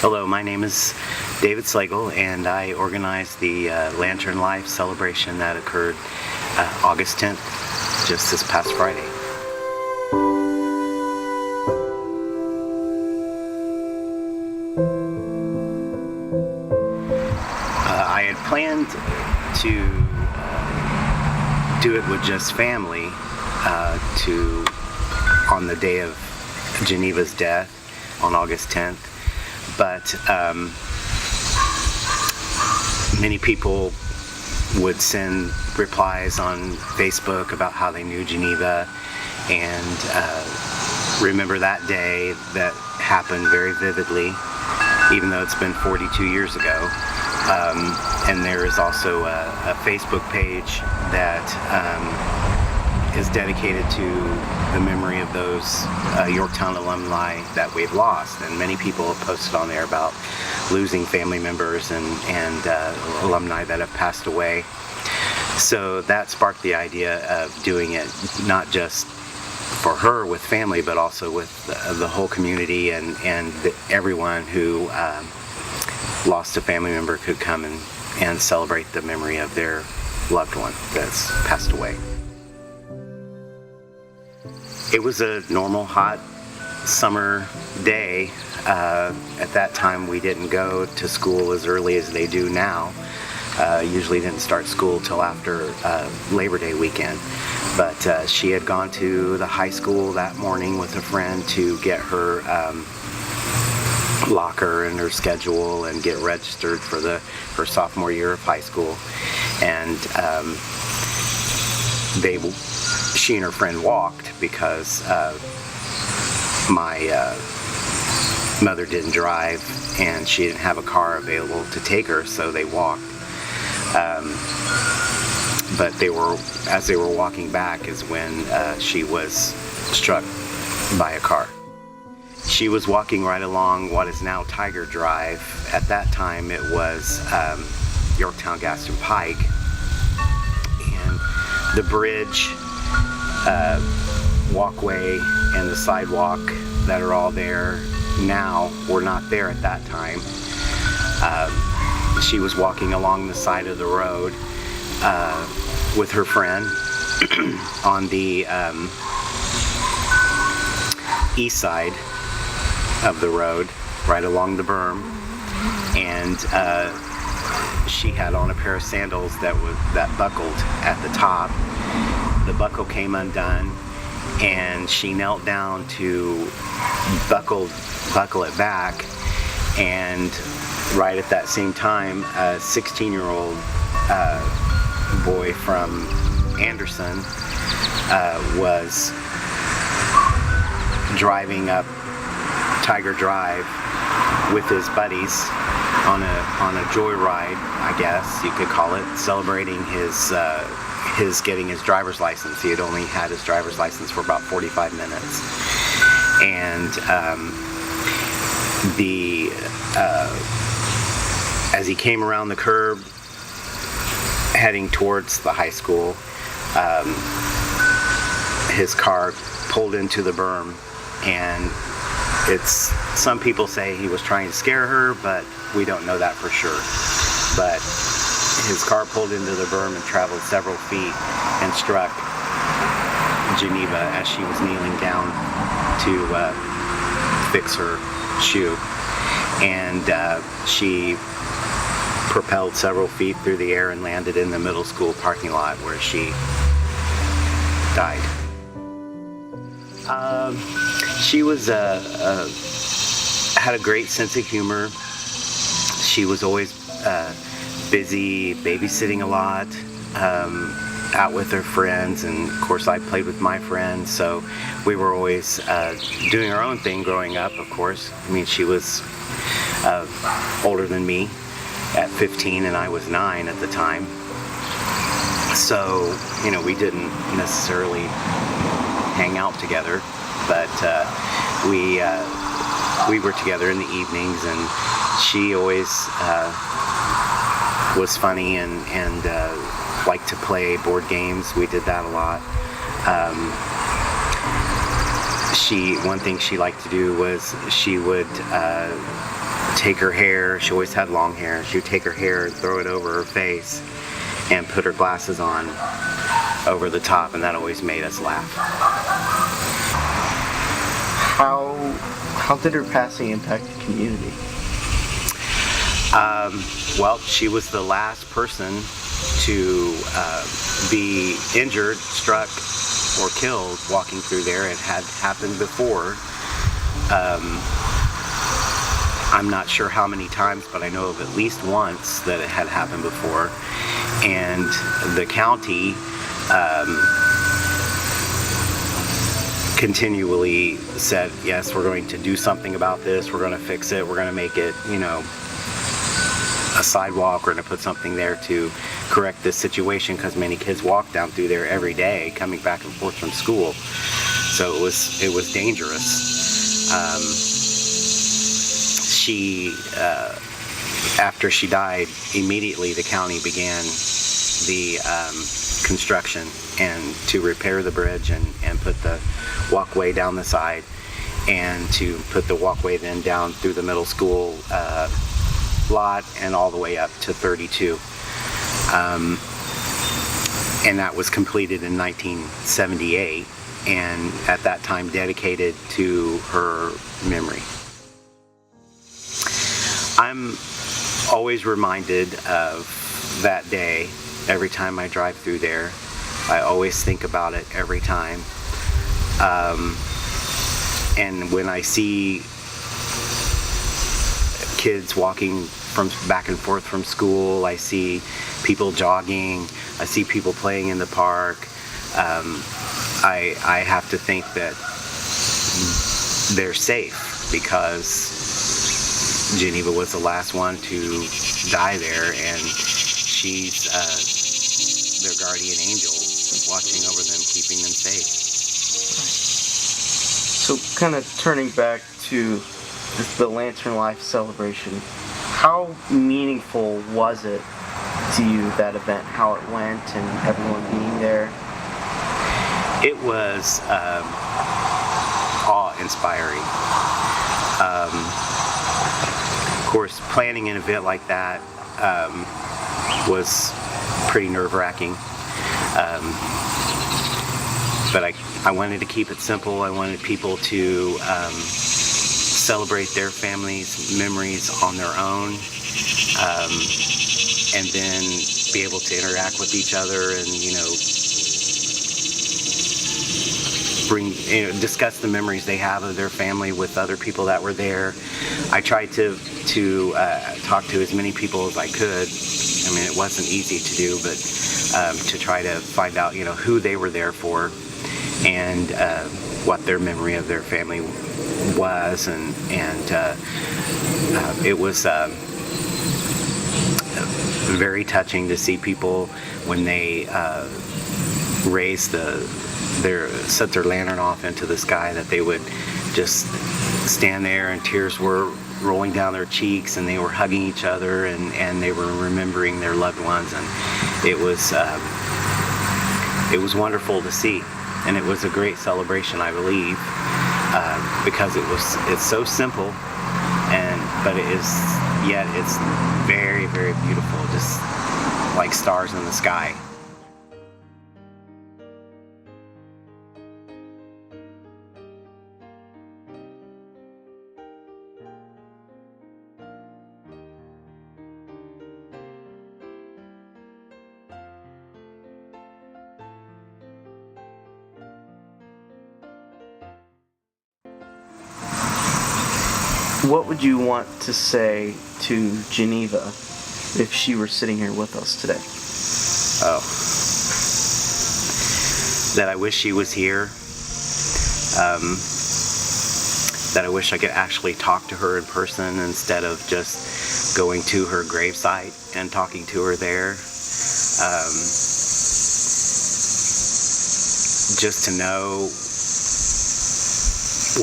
Hello, my name is David Slagle, and I organized the Lantern Life celebration that occurred August 10th, just this past Friday. I had planned to do it with just family on the day of Geneva's death on August 10th. But many people would send replies on Facebook about how they knew Geneva and remember that day that happened very vividly, even though it's been 42 years ago. And there is also a Facebook page that is dedicated to the memory of those Yorktown alumni that we've lost, and many people have posted on there about losing family members and alumni that have passed away. So that sparked the idea of doing it not just for her with family, but also with the whole community, and everyone who lost a family member could come and celebrate the memory of their loved one that's passed away. It was a normal hot summer day. At that time we didn't go to school as early as they do now. Usually didn't start school till after Labor Day weekend. But she had gone to the high school that morning with a friend to get her locker and her schedule and get registered for her sophomore year of high school. And she and her friend walked because my mother didn't drive and she didn't have a car available to take her, so they walked. But as they were walking back is when she was struck by a car. She was walking right along what is now Tiger Drive. At that time it was Yorktown Gaston Pike, and the bridge, walkway, and the sidewalk that are all there now were not there at that time. She was walking along the side of the road with her friend on the east side of the road, right along the berm, and she had on a pair of sandals that buckled at the top. The buckle came undone, and she knelt down to buckle it back, and right at that same time, a 16-year-old boy from Anderson was driving up Tiger Drive with his buddies on a joyride, I guess you could call it, celebrating his getting his driver's license. He had only had his driver's license for about 45 minutes. And as he came around the curb heading towards the high school, his car pulled into the berm, and some people say he was trying to scare her, but we don't know that for sure. But his car pulled into the berm and traveled several feet and struck Geneva as she was kneeling down to fix her shoe. And she propelled several feet through the air and landed in the middle school parking lot, where she died. She was had a great sense of humor. She was always busy babysitting a lot, out with her friends, and of course I played with my friends, so we were always doing our own thing growing up, of course. I mean, she was older than me at 15 and I was 9 at the time, so we didn't necessarily hang out together, but we were together in the evenings, and she always was funny and liked to play board games. We did that a lot. One thing she liked to do was she would take her hair. She always had long hair. She would take her hair and throw it over her face and put her glasses on over the top, and that always made us laugh. How did her passing impact the community? Well, she was the last person to be injured, struck, or killed walking through there. It had happened before. I'm not sure how many times, but I know of at least once that it had happened before. And the county continually said, yes, we're going to do something about this, we're going to fix it, we're going to make it, a sidewalk, we're going to put something there to correct this situation, because many kids walk down through there every day coming back and forth from school. So it was dangerous. After she died, immediately the county began the construction and to repair the bridge and put the walkway down the side, and to put the walkway then down through the middle school lot and all the way up to 32. And that was completed in 1978, and at that time dedicated to her memory. I'm always reminded of that day every time I drive through there. I always think about it every time. And when I see kids walking from back and forth from school, I see people jogging, I see people playing in the park, I have to think that they're safe, because Geneva was the last one to die there, and she's their guardian angel, watching over them, keeping them safe. So kind of turning back to the Lantern Life celebration, how meaningful was it to you, that event, how it went and everyone being there? It was awe-inspiring. Of course, planning an event like that was pretty nerve-wracking. But I wanted to keep it simple. I wanted people to celebrate their families' memories on their own, and then be able to interact with each other and, discuss the memories they have of their family with other people that were there. I tried to talk to as many people as I could. I mean, it wasn't easy to do, but to try to find out, who they were there for, and what their memory of their family was, and it was very touching to see people when they set their lantern off into the sky, that they would just stand there and tears were rolling down their cheeks, and they were hugging each other, and they were remembering their loved ones, and it was wonderful to see, and it was a great celebration, I believe, because it's so simple, but it's very, very beautiful, just like stars in the sky. What would you want to say to Geneva if she were sitting here with us today? Oh. That I wish she was here. That I wish I could actually talk to her in person instead of just going to her gravesite and talking to her there. Just to know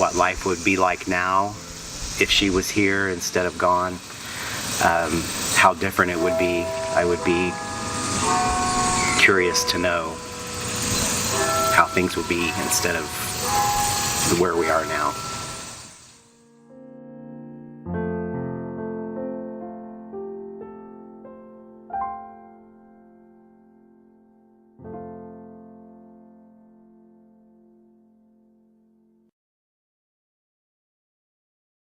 what life would be like now if she was here instead of gone, how different it would be. I would be curious to know how things would be instead of where we are now.